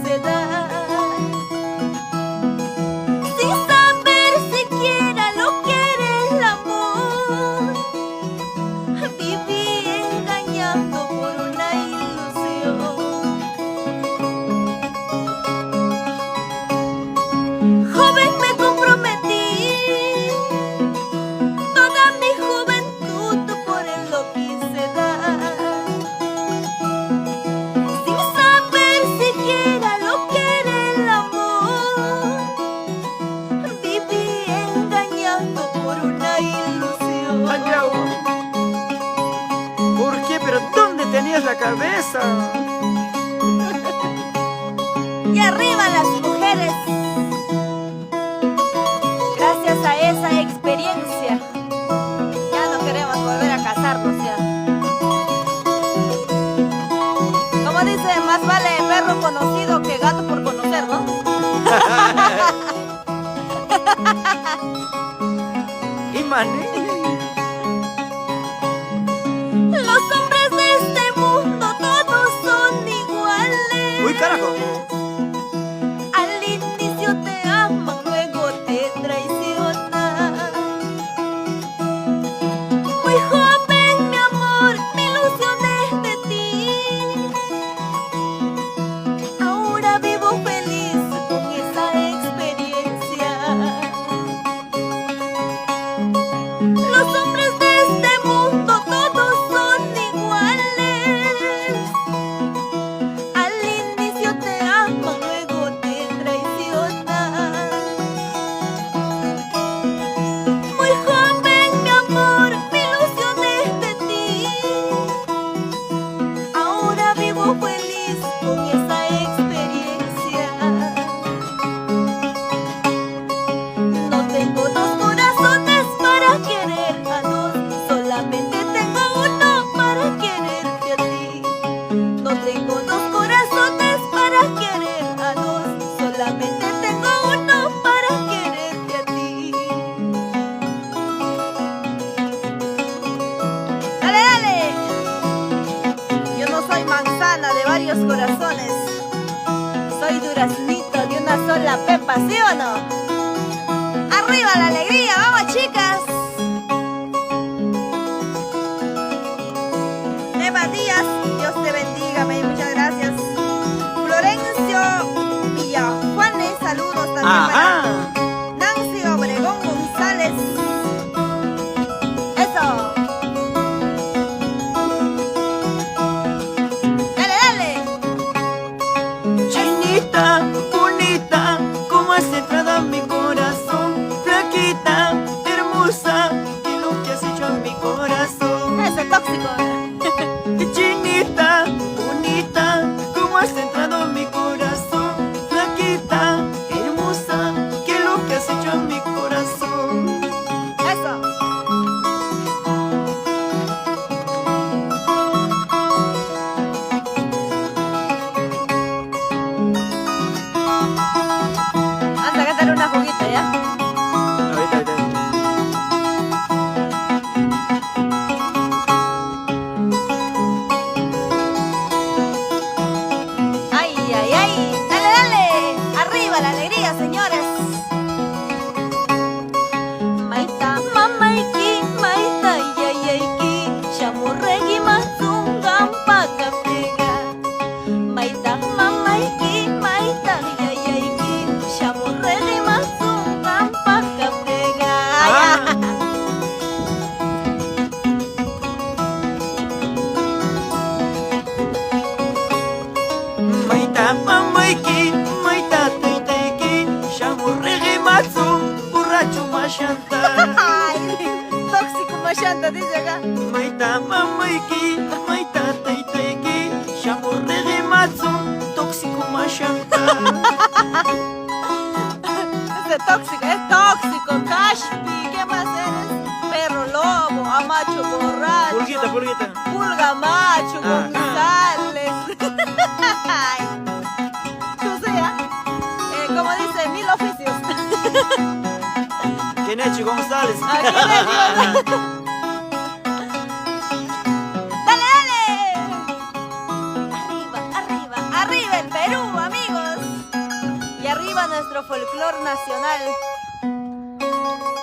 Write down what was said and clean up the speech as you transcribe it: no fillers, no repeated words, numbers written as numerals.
quise dar, sin saber siquiera lo que era el amor. Viví engañando por una ilusión. Joven me comprometí, toda mi juventud por él lo quise dar, sin saber siquiera lo que era el amor. Viví engañando por una ilusión. Santiago, ¿por qué? ¿Pero dónde tenías la cabeza? Y arriba las mujeres. Gracias a esa experiencia, ya no queremos volver a casarnos ya. Como dice, más vale perro conocido que gato por conocer, ¿no? Y mané. Los hombres de este mundo todos son iguales. Uy, carajo. Al inicio te aman, luego te traicionan. Muy joven, mi amor, me ilusioné de ti. Ahora vivo feliz con esa experiencia. Los hombres de este mundo todos son iguales. Al inicio te aman, luego te traicionan. Muy joven, mi amor, me ilusioné de ti. Ahora vivo feliz con esa experiencia. No tengo dos corazones para querer a dos, solamente tengo uno para quererte a ti. No tengo dos corazones para querer a dos, solamente tengo uno para quererte a ti. Dale, dale. Yo no soy manzana de varios corazones, soy duraznito de una sola pepa, ¿sí o no? ¡Arriba la alegría! ¡Vamos, chicas! Eva Díaz, Dios te bendiga, muchas gracias. Florencio Villajuanes, saludos también Ajá. para Nancy Obregón González. ¡Eso! ¡Dale, dale! Chinita, bonita, ¿cómo has entrado a mi corazón? Flaquita, hermosa, ¿qué es lo que has hecho a mi corazón? Ese tóxico. Chinita, bonita, ¿cómo has entrado a mi corazón? Flaquita, hermosa, ¿qué es lo que has hecho a mi corazón? Eso. Vamos a cantar una juguita, ¿ya? Ahorita. ¡Ay, ay, ay! ¡Dale, dale! ¡Arriba la alegría, señores! Maita, mamaiki, maita, yayaiki, chamurregi mazungan pakapega. Maita, mamaiki, maita, yayaiki, chamurregi mazungan pakapega. Maita mamaiki, maita teiteki, shamurrege matsu, borracho mashanta. ¡Ay! Tóxico machanta, dice acá. Maita mamaiki, maita teiteki, shamurrege matsu, tóxico mashanta. Ese tóxico, es tóxico, Cashpi, ¿qué más eres? Perro lobo, amacho borracho. Pulguita. Pulga macho, Ajá. González. Ay. O sea, como dice, 1000 oficios. Kenechi González. Aquí les digo. ¡Dale, dale! Arriba, arriba, arriba el Perú, amigos. nuestro folclor nacional.